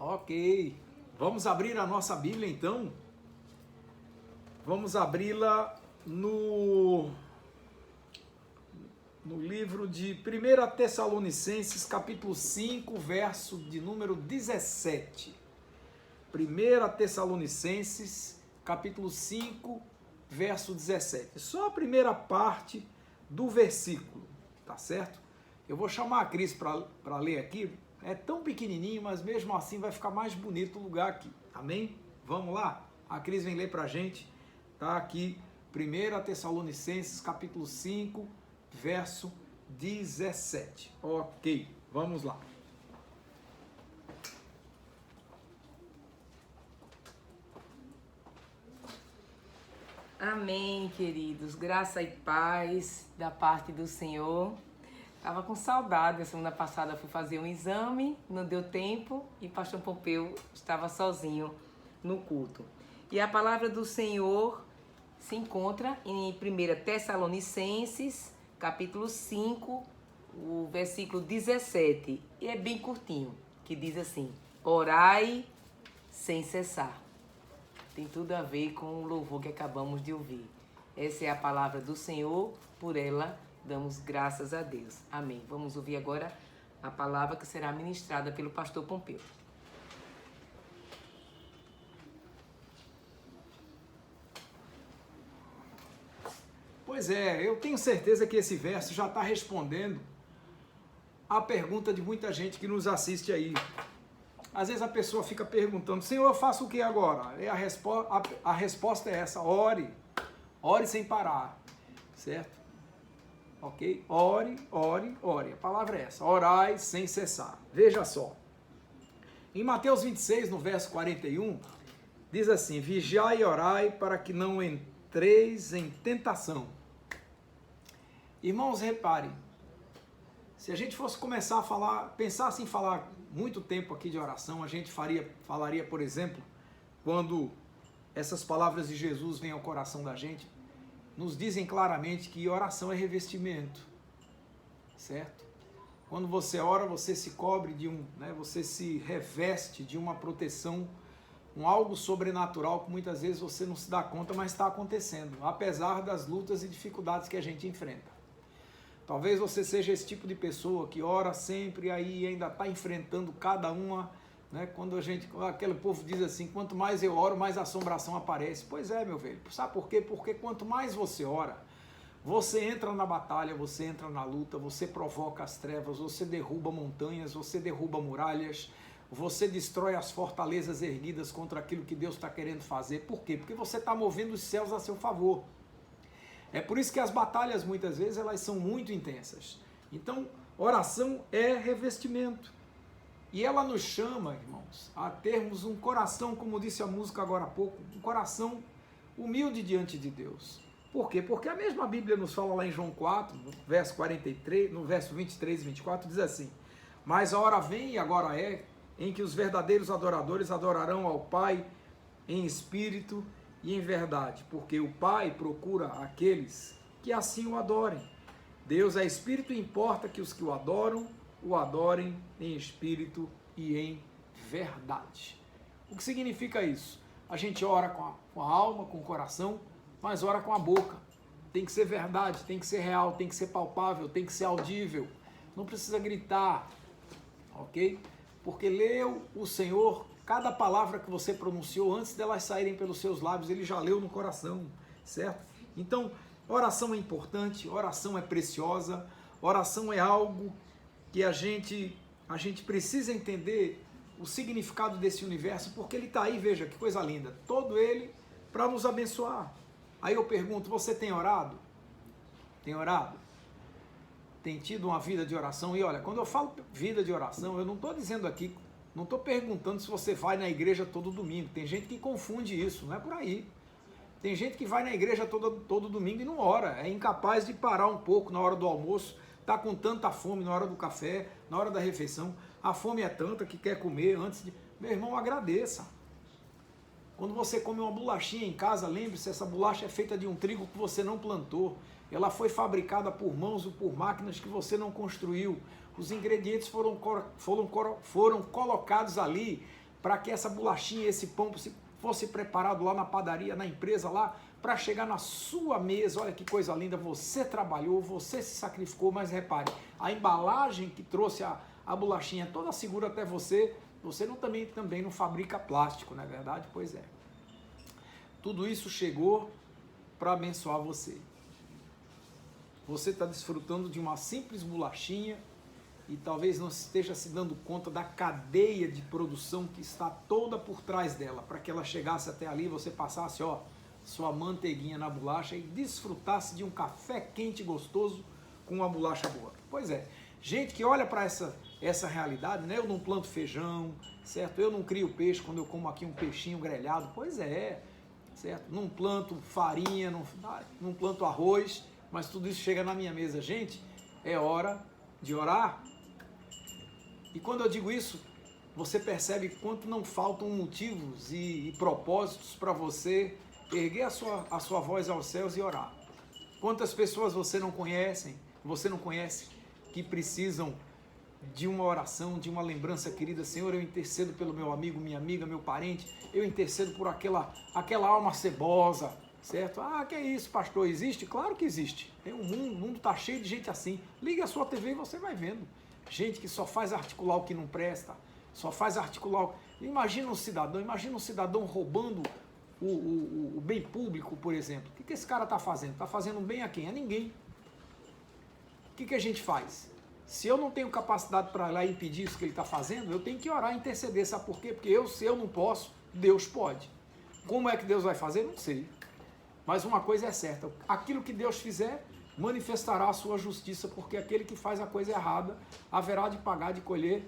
Ok, vamos abrir a nossa Bíblia então. Vamos abri-la no livro de 1 Tessalonicenses, capítulo 5, verso de número 17. 1 Tessalonicenses, capítulo 5, verso 17. Só a primeira parte do versículo, tá certo? Eu vou chamar a Cris para ler aqui. É tão pequenininho, mas mesmo assim vai ficar mais bonito o lugar aqui. Amém? Vamos lá? A Cris vem ler para a gente. Tá aqui, 1 Tessalonicenses, capítulo 5, verso 17. Ok, vamos lá. Amém, queridos. Graça e paz da parte do Senhor. Estava com saudade, a semana passada fui fazer um exame, não deu tempo e o pastor Pompeu estava sozinho no culto. E a palavra do Senhor se encontra em 1 Tessalonicenses, capítulo 5, o versículo 17. E é bem curtinho, que diz assim: orai sem cessar. Tem tudo a ver com o louvor que acabamos de ouvir. Essa é a palavra do Senhor, por ela damos graças a Deus. Amém. Vamos ouvir agora a palavra que será ministrada pelo pastor Pompeu. Pois é, eu tenho certeza que esse verso já está respondendo a pergunta de muita gente que nos assiste aí. Às vezes a pessoa fica perguntando: Senhor, eu faço o que agora? E a resposta é essa: ore sem parar, certo? Ok? Ore. A palavra é essa: orai sem cessar. Veja só, em Mateus 26, no verso 41, diz assim: vigiai e orai para que não entreis em tentação. Irmãos, reparem, se a gente fosse começar a falar, pensasse em falar muito tempo aqui de oração, a gente falaria, por exemplo, quando essas palavras de Jesus vêm ao coração da gente, nos dizem claramente que oração é revestimento, certo? Quando você ora, você se cobre você se reveste de uma proteção, algo sobrenatural que muitas vezes você não se dá conta, mas está acontecendo, apesar das lutas e dificuldades que a gente enfrenta. Talvez você seja esse tipo de pessoa que ora sempre aí ainda está enfrentando cada uma, né? Quando aquele povo diz assim: quanto mais eu oro, mais assombração aparece. Pois é, meu velho. Sabe por quê? Porque quanto mais você ora, você entra na batalha, você entra na luta, você provoca as trevas, você derruba montanhas, você derruba muralhas, você destrói as fortalezas erguidas contra aquilo que Deus está querendo fazer. Por quê? Porque você está movendo os céus a seu favor. É por isso que as batalhas, muitas vezes, elas são muito intensas. Então, oração é revestimento. E ela nos chama, irmãos, a termos um coração, como disse a música agora há pouco, um coração humilde diante de Deus. Por quê? Porque a mesma Bíblia nos fala lá em João 4, no verso 43, no verso 23 e 24, diz assim: mas a hora vem e agora é, em que os verdadeiros adoradores adorarão ao Pai em espírito e em verdade, porque o Pai procura aqueles que assim o adorem. Deus é espírito e importa que os que o adorem em espírito e em verdade. O que significa isso? A gente ora com a alma, com o coração, mas ora com a boca. Tem que ser verdade, tem que ser real, tem que ser palpável, tem que ser audível. Não precisa gritar, ok? Porque leu o Senhor, cada palavra que você pronunciou, antes delas saírem pelos seus lábios, ele já leu no coração, certo? Então, oração é importante, oração é preciosa, oração é algo que a gente precisa entender o significado desse universo, porque ele está aí, veja que coisa linda, todo ele para nos abençoar. Aí eu pergunto: você tem orado? Tem orado? Tem tido uma vida de oração? E olha, quando eu falo vida de oração, eu não estou dizendo aqui, não estou perguntando se você vai na igreja todo domingo. Tem gente que confunde isso, não é por aí. Tem gente que vai na igreja todo domingo e não ora, é incapaz de parar um pouco na hora do almoço, está com tanta fome na hora do café, na hora da refeição, a fome é tanta que quer comer antes de... Meu irmão, agradeça. Quando você come uma bolachinha em casa, lembre-se, essa bolacha é feita de um trigo que você não plantou. Ela foi fabricada por mãos ou por máquinas que você não construiu. Os ingredientes foram colocados ali para que essa bolachinha, esse pão fosse preparado lá na padaria, na empresa lá, para chegar na sua mesa. Olha que coisa linda, você trabalhou, você se sacrificou, mas repare, a embalagem que trouxe a bolachinha é toda segura até você, você também não fabrica plástico, não é verdade? Pois é. Tudo isso chegou para abençoar você. Você está desfrutando de uma simples bolachinha e talvez não esteja se dando conta da cadeia de produção que está toda por trás dela, para que ela chegasse até ali, você passasse, ó, sua manteiguinha na bolacha e desfrutasse de um café quente e gostoso com uma bolacha boa. Pois é, gente que olha para essa realidade, né? Eu não planto feijão, certo? Eu não crio peixe quando eu como aqui um peixinho grelhado, pois é, certo? Não planto farinha, não planto arroz, mas tudo isso chega na minha mesa. Gente, é hora de orar. E quando eu digo isso, você percebe quanto não faltam motivos e propósitos para você erguer a sua voz aos céus e orar. Quantas pessoas você não conhece, que precisam de uma oração, de uma lembrança querida. Senhor, eu intercedo pelo meu amigo, minha amiga, meu parente, eu intercedo por aquela alma cebosa, certo? Ah, que é isso, pastor? Existe? Claro que existe. Tem um mundo, o mundo está cheio de gente assim. Liga a sua TV e você vai vendo. Gente que só faz articular o que não presta, só faz articular... Imagina um cidadão roubando o bem público, por exemplo. O que esse cara está fazendo? Está fazendo bem a quem? A ninguém. O que a gente faz? Se eu não tenho capacidade para ir lá impedir isso que ele está fazendo, eu tenho que orar e interceder. Sabe por quê? Porque se eu não posso, Deus pode. Como é que Deus vai fazer? Não sei. Mas uma coisa é certa, aquilo que Deus fizer, manifestará a sua justiça, porque aquele que faz a coisa errada haverá de pagar, de colher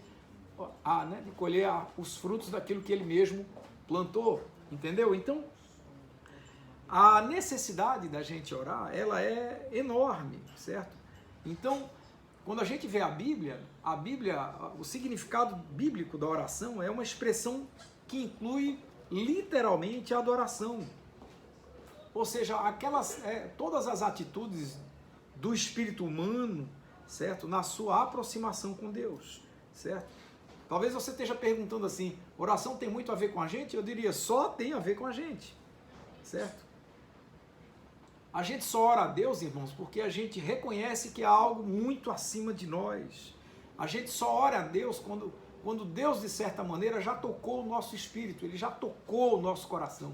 os frutos daquilo que ele mesmo plantou, entendeu? Então, a necessidade da gente orar, ela é enorme, certo? Então, quando a gente vê a Bíblia, o significado bíblico da oração é uma expressão que inclui literalmente a adoração. Ou seja, todas as atitudes do espírito humano, certo? Na sua aproximação com Deus, certo? Talvez você esteja perguntando assim, oração tem muito a ver com a gente? Eu diria, só tem a ver com a gente, certo? A gente só ora a Deus, irmãos, porque a gente reconhece que há algo muito acima de nós. A gente só ora a Deus quando Deus, de certa maneira, já tocou o nosso espírito, Ele já tocou o nosso coração.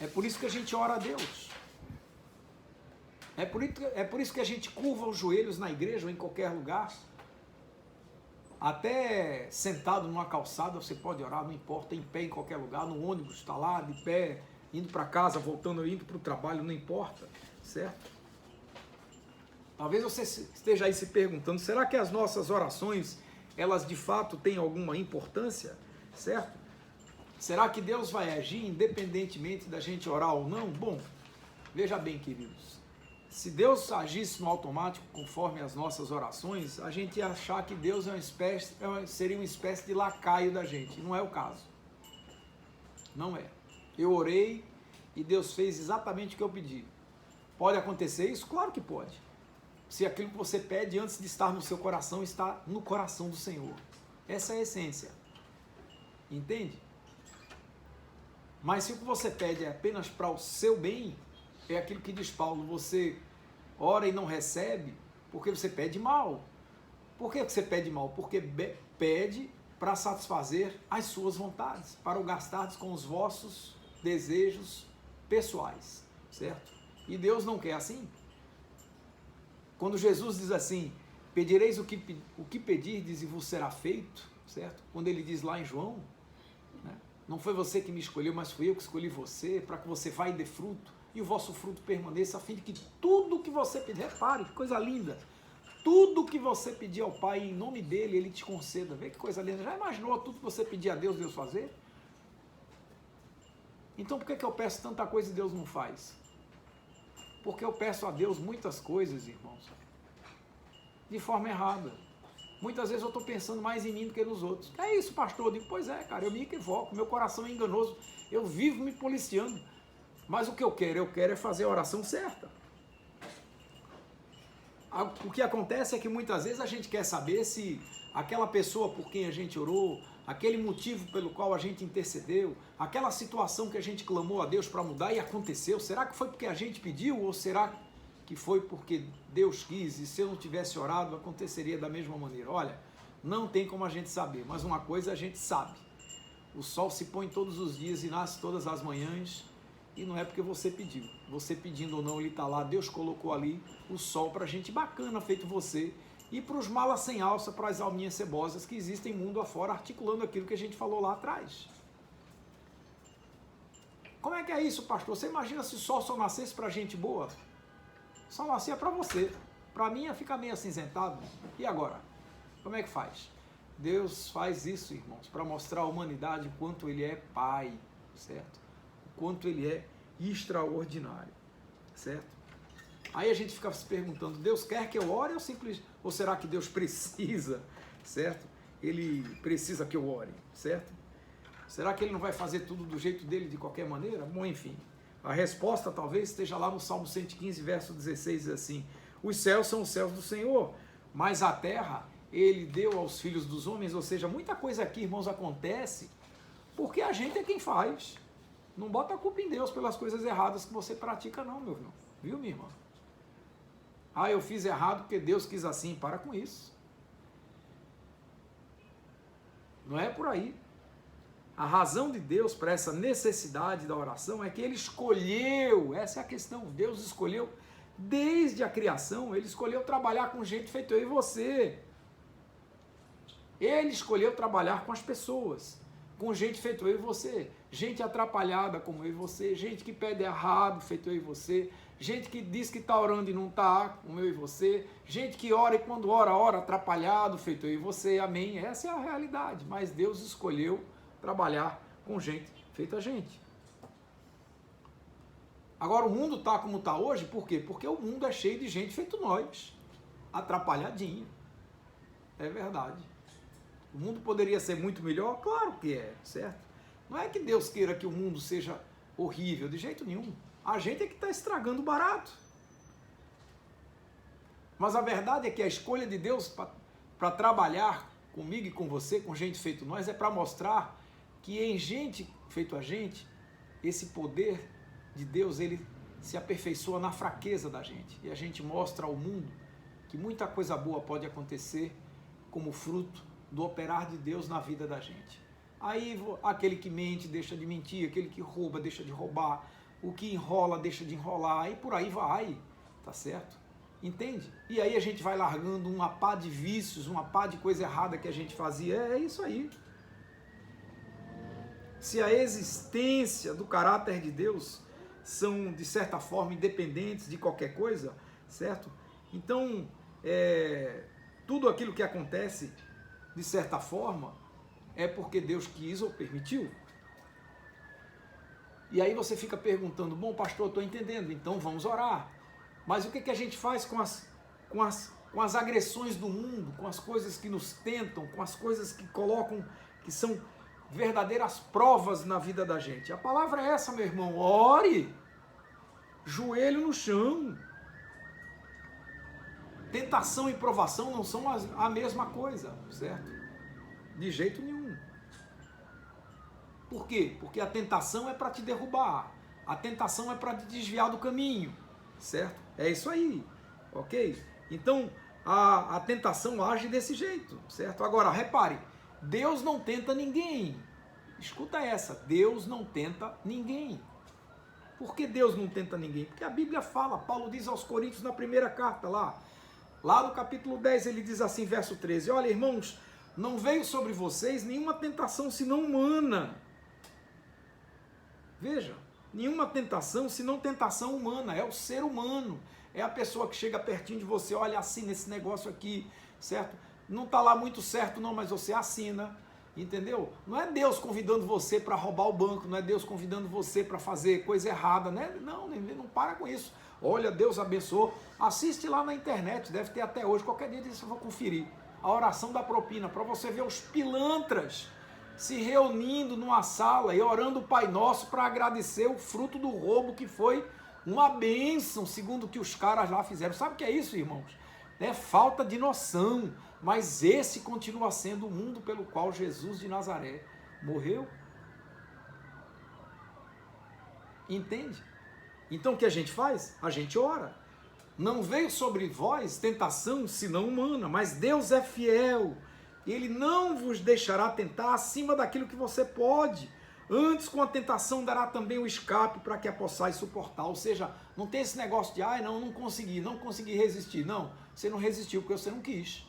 É por isso que a gente ora a Deus. É por isso que a gente curva os joelhos na igreja ou em qualquer lugar. Até sentado numa calçada você pode orar, não importa, em pé em qualquer lugar, no ônibus, está lá de pé, indo para casa, voltando, indo para o trabalho, não importa, certo? Talvez você esteja aí se perguntando, será que as nossas orações, elas de fato têm alguma importância, certo? Será que Deus vai agir independentemente da gente orar ou não? Bom, veja bem, queridos, se Deus agisse no automático conforme as nossas orações, a gente ia achar que Deus seria uma espécie de lacaio da gente. Não é o caso. Não é. Eu orei e Deus fez exatamente o que eu pedi. Pode acontecer isso? Claro que pode. Se aquilo que você pede antes de estar no seu coração, está no coração do Senhor. Essa é a essência. Entende? Mas se o que você pede é apenas para o seu bem, é aquilo que diz Paulo, você ora e não recebe porque você pede mal. Por que você pede mal? Porque pede para satisfazer as suas vontades, para o gastardes com os vossos desejos pessoais, certo? E Deus não quer assim. Quando Jesus diz assim, pedireis o que pedirdes e vos será feito, certo? Quando ele diz lá em João, né? Não foi você que me escolheu, mas fui eu que escolhi você, para que você vá e dê fruto, e o vosso fruto permaneça, a fim de que tudo que você pedir, repare, que coisa linda, tudo que você pedir ao Pai, em nome dele, ele te conceda. Vê que coisa linda. Já imaginou tudo que você pedir a Deus, Deus fazer? Então por que eu peço tanta coisa e Deus não faz? Porque eu peço a Deus muitas coisas, irmãos, de forma errada. Muitas vezes eu estou pensando mais em mim do que nos outros. É isso, pastor? Eu digo, pois é, cara, eu me equivoco, meu coração é enganoso, eu vivo me policiando. Mas o que eu quero é fazer a oração certa. O que acontece é que muitas vezes a gente quer saber se aquela pessoa por quem a gente orou, aquele motivo pelo qual a gente intercedeu, aquela situação que a gente clamou a Deus para mudar e aconteceu, será que foi porque a gente pediu ou será que foi porque Deus quis e se eu não tivesse orado aconteceria da mesma maneira? Olha, não tem como a gente saber, mas uma coisa a gente sabe, o sol se põe todos os dias e nasce todas as manhãs e não é porque você pediu, você pedindo ou não, ele está lá, Deus colocou ali o sol para gente bacana feito você e para os malas sem alça, para as alminhas cebosas que existem mundo afora, articulando aquilo que a gente falou lá atrás. Como é que é isso, pastor? Você imagina se o sol só nascesse para gente boa? Só nascia para você. Para mim ia ficar meio acinzentado. E agora? Como é que faz? Deus faz isso, irmãos, para mostrar à humanidade o quanto Ele é Pai, certo? O quanto Ele é extraordinário, certo? Aí a gente fica se perguntando, Deus quer que eu ore ou será que Deus precisa, certo? Ele precisa que eu ore, certo? Será que Ele não vai fazer tudo do jeito dele de qualquer maneira? Bom, enfim, a resposta talvez esteja lá no Salmo 115, verso 16, diz assim, os céus são os céus do Senhor, mas a terra Ele deu aos filhos dos homens, ou seja, muita coisa aqui, irmãos, acontece porque a gente é quem faz. Não bota a culpa em Deus pelas coisas erradas que você pratica não, meu irmão. Viu, minha irmã? Ah, eu fiz errado porque Deus quis assim. Para com isso. Não é por aí. A razão de Deus para essa necessidade da oração é que Ele escolheu, essa é a questão, Deus escolheu desde a criação, Ele escolheu trabalhar com gente feito eu e você. Ele escolheu trabalhar com as pessoas, com gente feito eu e você, gente atrapalhada como eu e você, gente que pede errado feito eu e você, gente que diz que está orando e não está, como eu e você, gente que ora e quando ora atrapalhado feito eu e você, amém, essa é a realidade, mas Deus escolheu trabalhar com gente feita a gente. Agora o mundo está como está hoje, por quê? Porque o mundo é cheio de gente feito nós, atrapalhadinho, é verdade. O mundo poderia ser muito melhor? Claro que é, certo? Não é que Deus queira que o mundo seja horrível, de jeito nenhum. A gente é que está estragando barato. Mas a verdade é que a escolha de Deus para trabalhar comigo e com você, com gente feito nós, é para mostrar que em gente feito a gente, esse poder de Deus, ele se aperfeiçoa na fraqueza da gente. E a gente mostra ao mundo que muita coisa boa pode acontecer como fruto do operar de Deus na vida da gente. Aí aquele que mente deixa de mentir, aquele que rouba deixa de roubar, o que enrola deixa de enrolar, e por aí vai, tá certo? Entende? E aí a gente vai largando uma pá de vícios, uma pá de coisa errada que a gente fazia, é isso aí. Se a existência do caráter de Deus são, de certa forma, independentes de qualquer coisa, certo? Então, tudo aquilo que acontece, de certa forma, é porque Deus quis ou permitiu. E aí você fica perguntando, bom, pastor, eu estou entendendo, então vamos orar. Mas o que a gente faz com as agressões do mundo, com as coisas que nos tentam, com as coisas que colocam, que são verdadeiras provas na vida da gente? A palavra é essa, meu irmão, ore, joelho no chão. Tentação e provação não são a mesma coisa, certo? De jeito nenhum. Por quê? Porque a tentação é para te derrubar, a tentação é para te desviar do caminho, certo? É isso aí, ok? Então, a tentação age desse jeito, certo? Agora, repare, Deus não tenta ninguém. Escuta essa, Deus não tenta ninguém. Por que Deus não tenta ninguém? Porque a Bíblia fala, Paulo diz aos Coríntios na primeira carta lá no capítulo 10, ele diz assim, verso 13, olha, irmãos, não veio sobre vocês nenhuma tentação senão humana. Veja, nenhuma tentação senão tentação humana, é o ser humano, é a pessoa que chega pertinho de você, olha, assina esse negócio aqui, certo? Não está lá muito certo não, mas você assina, entendeu? Não é Deus convidando você para roubar o banco, não é Deus convidando você para fazer coisa errada, né? Não para com isso. Olha, Deus abençoou, assiste lá na internet, deve ter até hoje, qualquer dia disso eu vou conferir, a oração da propina, para você ver os pilantras se reunindo numa sala e orando o Pai Nosso para agradecer o fruto do roubo que foi uma bênção, segundo o que os caras lá fizeram. Sabe o que é isso, irmãos? É falta de noção. Mas esse continua sendo o mundo pelo qual Jesus de Nazaré morreu. Entende? Então o que a gente faz? A gente ora. Não veio sobre vós tentação senão humana, mas Deus é fiel. Ele não vos deixará tentar acima daquilo que você pode. Antes, com a tentação, dará também o escape para que a possais suportar. Ou seja, não tem esse negócio de, não consegui resistir. Não, você não resistiu porque você não quis.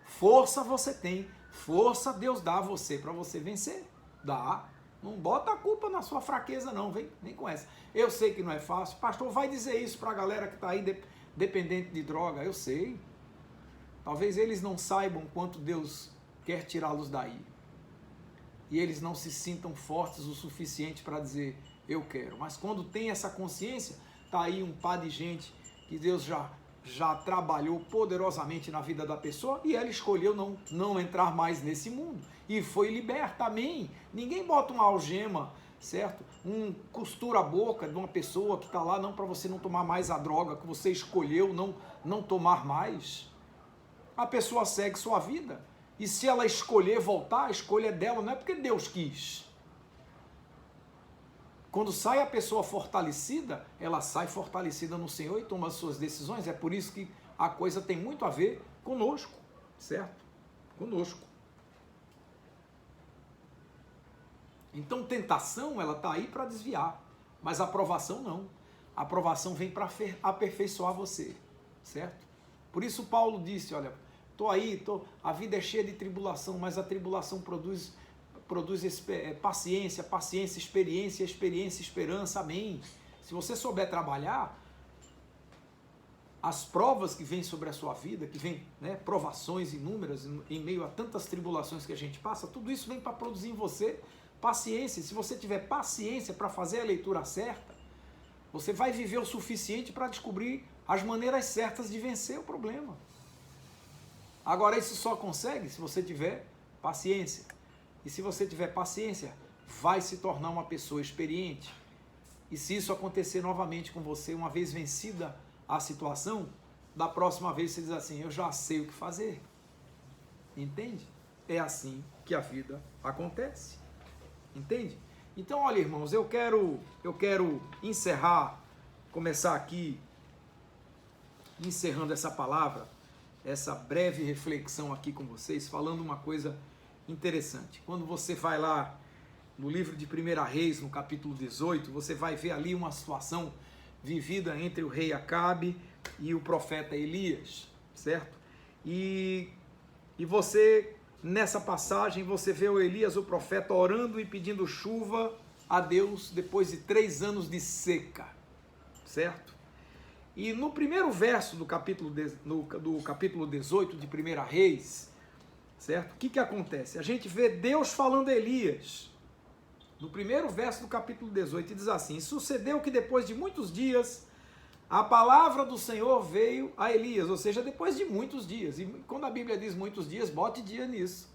Força você tem, força Deus dá a você para você vencer. Dá. Não bota a culpa na sua fraqueza não, vem com essa. Eu sei que não é fácil. Pastor, vai dizer isso para a galera que está aí dependente de droga. Eu sei. Talvez eles não saibam quanto Deus quer tirá-los daí. E eles não se sintam fortes o suficiente para dizer, eu quero. Mas quando tem essa consciência, está aí um par de gente que Deus já trabalhou poderosamente na vida da pessoa e ela escolheu não entrar mais nesse mundo. E foi liberta, amém? Ninguém bota uma algema, certo? Costura a boca de uma pessoa que está lá, não para você não tomar mais a droga que você escolheu não tomar mais. A pessoa segue sua vida. E se ela escolher voltar, a escolha é dela, não é porque Deus quis. Quando sai a pessoa fortalecida, ela sai fortalecida no Senhor e toma as suas decisões. É por isso que a coisa tem muito a ver conosco, certo? Conosco. Então, tentação, ela está aí para desviar, mas aprovação não. A aprovação vem para aperfeiçoar você, certo? Por isso Paulo disse, olha, a vida é cheia de tribulação, mas a tribulação produz paciência, experiência, esperança, amém. Se você souber trabalhar, as provas que vêm sobre a sua vida, que vêm, provações inúmeras, em meio a tantas tribulações que a gente passa, tudo isso vem para produzir em você paciência. Se você tiver paciência para fazer a leitura certa, você vai viver o suficiente para descobrir as maneiras certas de vencer o problema. Agora, isso só consegue se você tiver paciência. E se você tiver paciência, vai se tornar uma pessoa experiente. E se isso acontecer novamente com você, uma vez vencida a situação, da próxima vez você diz assim, eu já sei o que fazer. Entende? É assim que a vida acontece. Entende? Então, olha, irmãos, eu quero encerrar, começar aqui, encerrando essa palavra, essa breve reflexão aqui com vocês, falando uma coisa interessante. Quando você vai lá no livro de 1 Reis, no capítulo 18, você vai ver ali uma situação vivida entre o rei Acabe e o profeta Elias, certo? E você, nessa passagem, você vê o Elias, o profeta, orando e pedindo chuva a Deus depois de 3 anos de seca, certo? E no primeiro verso do capítulo 18 de 1 Reis, certo? O que acontece? A gente vê Deus falando a Elias, no primeiro verso do capítulo 18, e diz assim, sucedeu que depois de muitos dias, a palavra do Senhor veio a Elias, ou seja, depois de muitos dias, e quando a Bíblia diz muitos dias, bote dia nisso.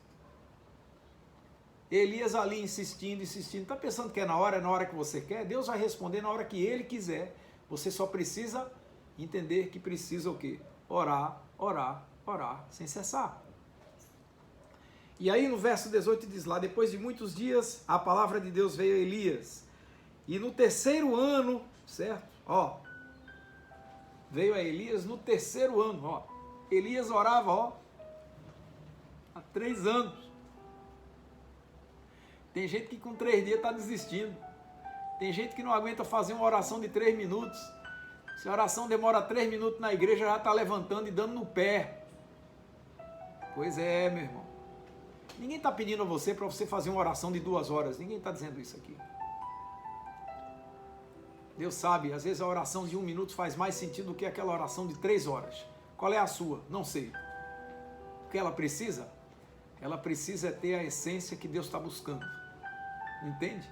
Elias ali insistindo, está pensando que é na hora que você quer? Deus vai responder na hora que Ele quiser, você só precisa entender que precisa o quê? Orar, sem cessar. E aí no verso 18 diz lá, depois de muitos dias, a palavra de Deus veio a Elias. E no 3º ano, certo? Veio a Elias no 3º ano, Elias orava, há 3 anos. Tem gente que com 3 dias está desistindo. Tem gente que não aguenta fazer uma oração de 3 minutos. Se a oração demora 3 minutos na igreja, já está levantando e dando no pé. Pois é, meu irmão. Ninguém está pedindo a você para você fazer uma oração de 2 horas. Ninguém está dizendo isso aqui. Deus sabe, às vezes a oração de 1 minuto faz mais sentido do que aquela oração de 3 horas. Qual é a sua? Não sei. O que ela precisa? Ela precisa ter a essência que Deus está buscando. Entende?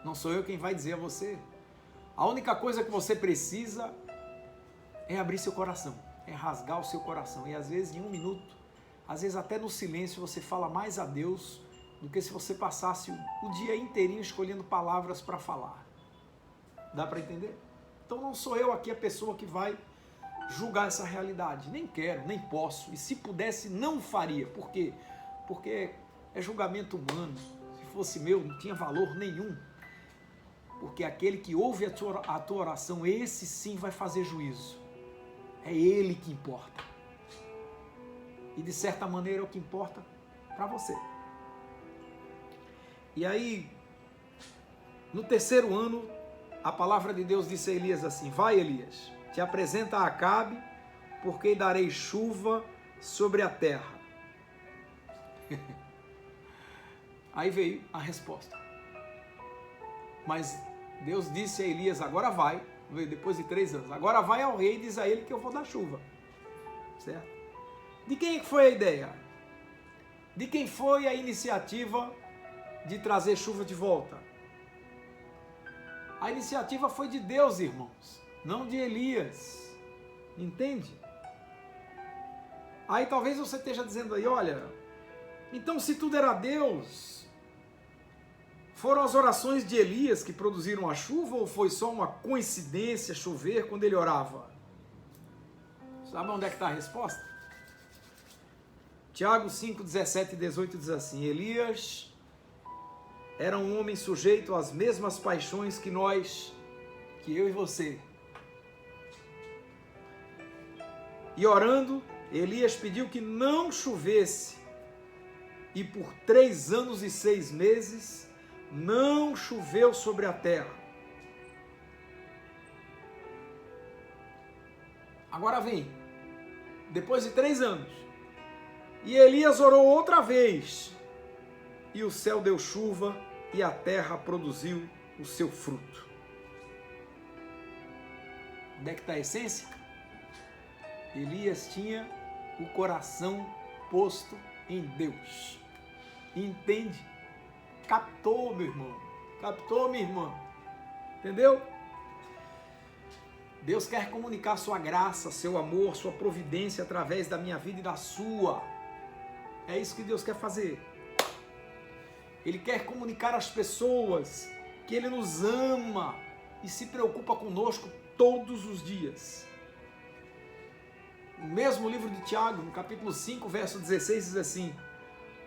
Não sou eu quem vai dizer a você. A única coisa que você precisa é abrir seu coração, é rasgar o seu coração. E às vezes em 1 minuto, às vezes até no silêncio, você fala mais a Deus do que se você passasse o dia inteirinho escolhendo palavras para falar. Dá para entender? Então não sou eu aqui a pessoa que vai julgar essa realidade. Nem quero, nem posso. E se pudesse, não faria. Por quê? Porque é julgamento humano. Se fosse meu, não tinha valor nenhum. Porque aquele que ouve a tua oração, esse sim vai fazer juízo. É ele que importa. E de certa maneira é o que importa para você. E aí, no terceiro ano, a palavra de Deus disse a Elias assim: vai, Elias, te apresenta a Acabe, porque darei chuva sobre a terra. Aí veio a resposta. Mas Deus disse a Elias: agora vai, depois de 3 anos, agora vai ao rei e diz a ele que eu vou dar chuva. Certo? De quem foi a ideia? De quem foi a iniciativa de trazer chuva de volta? A iniciativa foi de Deus, irmãos, não de Elias. Entende? Aí talvez você esteja dizendo aí, olha, então se tudo era Deus, foram as orações de Elias que produziram a chuva ou foi só uma coincidência chover quando ele orava? Sabe onde é que está a resposta? Tiago 5, 17 e 18 diz assim: Elias era um homem sujeito às mesmas paixões que eu e você. E orando, Elias pediu que não chovesse. E por 3 anos e 6 meses, não choveu sobre a terra. Agora vem, depois de 3 anos, e Elias orou outra vez, e o céu deu chuva, e a terra produziu o seu fruto. Onde é que está a essência? Elias tinha o coração posto em Deus. Entende? Captou, meu irmão. Captou, minha irmã. Entendeu? Deus quer comunicar sua graça, seu amor, sua providência através da minha vida e da sua. É isso que Deus quer fazer. Ele quer comunicar às pessoas que Ele nos ama e se preocupa conosco todos os dias. O mesmo livro de Tiago, no capítulo 5, verso 16, diz assim: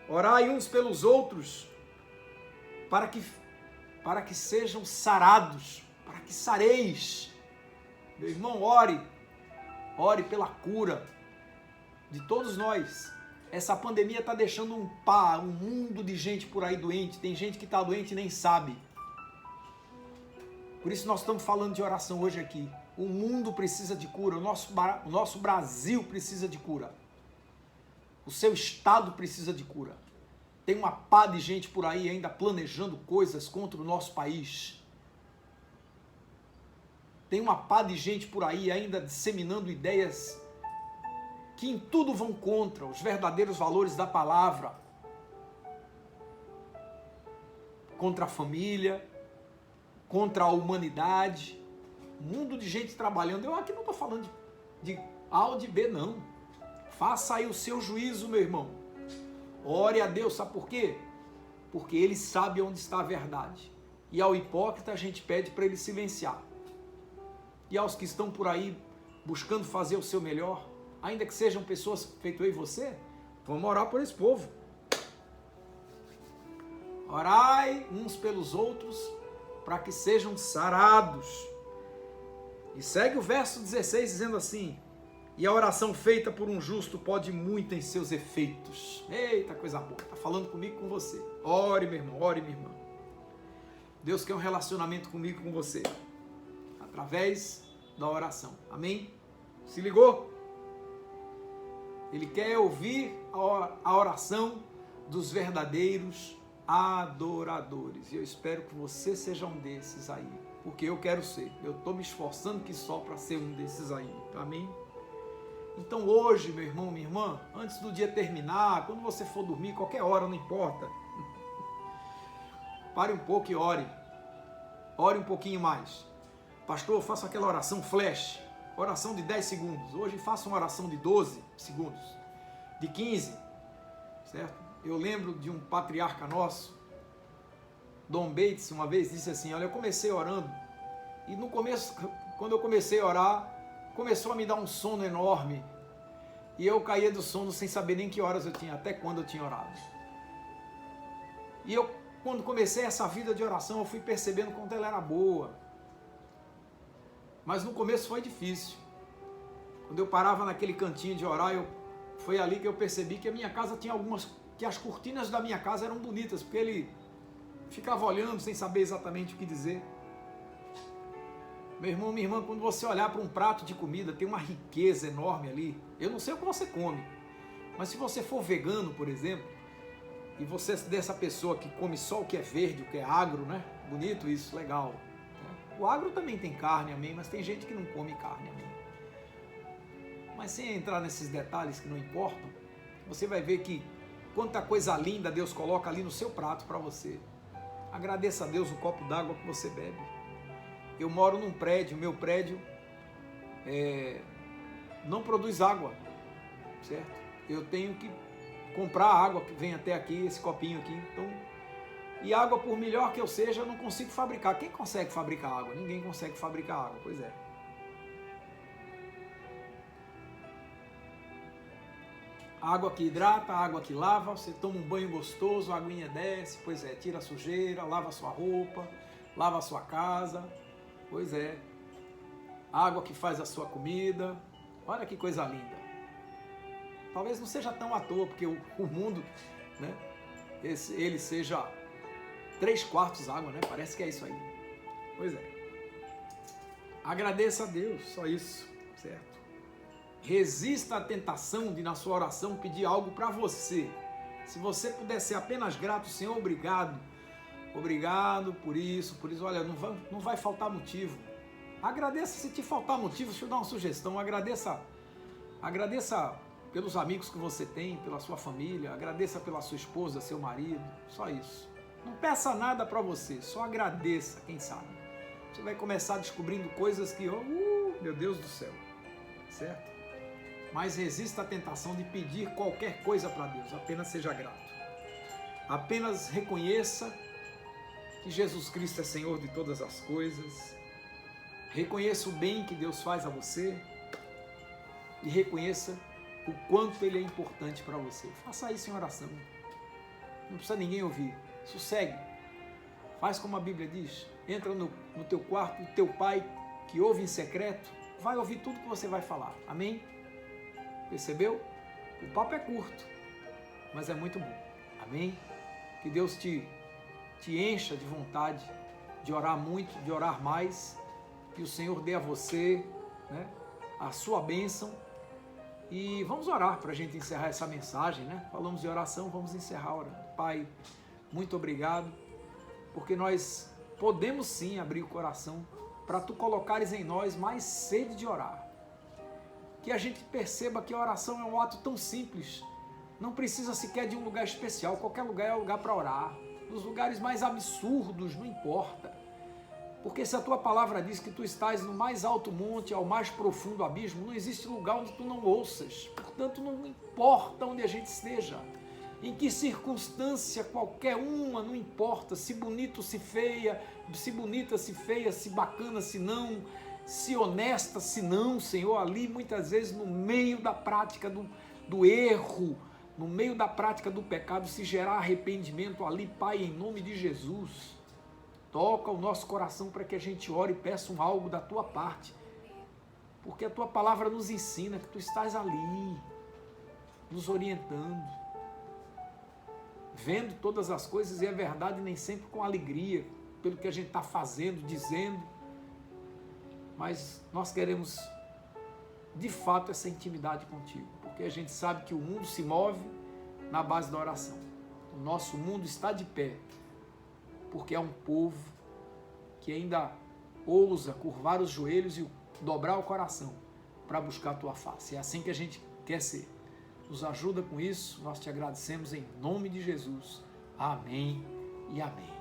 orai uns pelos outros para que sejam sarados, para que sareis. Meu irmão, ore pela cura de todos nós. Essa pandemia está deixando um mundo de gente por aí doente. Tem gente que está doente e nem sabe. Por isso nós estamos falando de oração hoje aqui. O mundo precisa de cura, o nosso Brasil precisa de cura. O seu estado precisa de cura. Tem uma pá de gente por aí ainda planejando coisas contra o nosso país. Tem uma pá de gente por aí ainda disseminando ideias que em tudo vão contra os verdadeiros valores da palavra. Contra a família, contra a humanidade. Um mundo de gente trabalhando. Eu aqui não estou falando de A ou de B, não. Faça aí o seu juízo, meu irmão. Ore a Deus, sabe por quê? Porque Ele sabe onde está a verdade. E ao hipócrita a gente pede para ele silenciar. E aos que estão por aí buscando fazer o seu melhor, ainda que sejam pessoas feito eu e você, vamos orar por esse povo. Orai uns pelos outros para que sejam sarados. E segue o verso 16 dizendo assim: e a oração feita por um justo pode muito em seus efeitos. Eita, coisa boa, está falando comigo e com você. Ore, meu irmão, ore, minha irmã. Deus quer um relacionamento comigo e com você, através da oração. Amém? Se ligou? Ele quer ouvir a oração dos verdadeiros adoradores. E eu espero que você seja um desses aí. Porque eu quero ser. Eu estou me esforçando que só para ser um desses aí. Amém? Então hoje, meu irmão, minha irmã, antes do dia terminar, quando você for dormir, qualquer hora, não importa. Pare um pouco e ore. Ore um pouquinho mais. Pastor, eu faço aquela oração flash. Oração de 10 segundos. Hoje faço uma oração de 12 segundos. De 15. Certo? Eu lembro de um patriarca nosso, Dom Bates, uma vez disse assim: olha, eu comecei orando. E no começo, quando eu comecei a orar, começou a me dar um sono enorme. E eu caía do sono sem saber nem que horas eu tinha, até quando eu tinha orado. E eu, quando comecei essa vida de oração, eu fui percebendo quanto ela era boa. Mas no começo foi difícil. Quando eu parava naquele cantinho de orar, foi ali que eu percebi que a minha casa tinha algumas, que as cortinas da minha casa eram bonitas, porque ele ficava olhando sem saber exatamente o que dizer. Meu irmão, minha irmã, quando você olhar para um prato de comida, tem uma riqueza enorme ali. Eu não sei o que você come, mas se você for vegano, por exemplo, e você é dessa pessoa que come só o que é verde, o que é agro, né? Bonito isso, legal. O agro também tem carne, amém, mas tem gente que não come carne, amém. Mas sem entrar nesses detalhes que não importam, você vai ver que quanta coisa linda Deus coloca ali no seu prato para você. Agradeça a Deus o copo d'água que você bebe. Eu moro num prédio, meu prédio não produz água, certo? Eu tenho que comprar a água que vem até aqui, esse copinho aqui. Então, e água, por melhor que eu seja, eu não consigo fabricar. Quem consegue fabricar água? Ninguém consegue fabricar água, pois é. Água que hidrata, água que lava, você toma um banho gostoso, a aguinha desce, pois é, tira a sujeira, lava a sua roupa, lava a sua casa, pois é. Água que faz a sua comida, olha que coisa linda. Talvez não seja tão à toa, porque o mundo, né, ele seja 3/4 água, né? Parece que é isso aí. Pois é. Agradeça a Deus, só isso, certo? Resista à tentação de, na sua oração, pedir algo para você. Se você puder ser apenas grato, Senhor, obrigado. Obrigado por isso. Olha, não vai faltar motivo. Agradeça se te faltar motivo. Deixa eu dar uma sugestão. Agradeça pelos amigos que você tem, pela sua família. Agradeça pela sua esposa, seu marido. Só isso. Não peça nada para você. Só agradeça, quem sabe. Você vai começar descobrindo coisas que, meu Deus do céu. Certo? Mas resista à tentação de pedir qualquer coisa para Deus. Apenas seja grato. Apenas reconheça que Jesus Cristo é Senhor de todas as coisas. Reconheça o bem que Deus faz a você. E reconheça o quanto Ele é importante para você. Faça isso em oração. Não precisa ninguém ouvir. Sossegue. Faz como a Bíblia diz. Entra no teu quarto, o teu pai que ouve em secreto vai ouvir tudo que você vai falar. Amém? Percebeu? O papo é curto, mas é muito bom. Amém? Que Deus te encha de vontade de orar muito, de orar mais. Que o Senhor dê a você, né, a sua bênção. E vamos orar para a gente encerrar essa mensagem, né? Falamos de oração, vamos encerrar orando. Pai, muito obrigado, porque nós podemos sim abrir o coração para Tu colocares em nós mais sede de orar. Que a gente perceba que a oração é um ato tão simples, não precisa sequer de um lugar especial, qualquer lugar é lugar para orar, nos lugares mais absurdos, não importa, porque se a Tua palavra diz que Tu estás no mais alto monte, ao mais profundo abismo, não existe lugar onde Tu não ouças, portanto não importa onde a gente esteja, em que circunstância qualquer uma, não importa, se bonito, se feia, se bonita, se feia, se bacana, se não, se honesta, se não, Senhor, ali muitas vezes no meio da prática do erro, no meio da prática do pecado, se gerar arrependimento ali, Pai, em nome de Jesus, toca o nosso coração para que a gente ore e peça algo da Tua parte, porque a Tua palavra nos ensina que Tu estás ali, nos orientando, vendo todas as coisas, e é verdade, nem sempre com alegria, pelo que a gente está fazendo, dizendo, mas nós queremos, de fato, essa intimidade contigo, porque a gente sabe que o mundo se move na base da oração. O nosso mundo está de pé, porque é um povo que ainda ousa curvar os joelhos e dobrar o coração para buscar a Tua face. É assim que a gente quer ser. Nos ajuda com isso, nós te agradecemos em nome de Jesus. Amém e amém.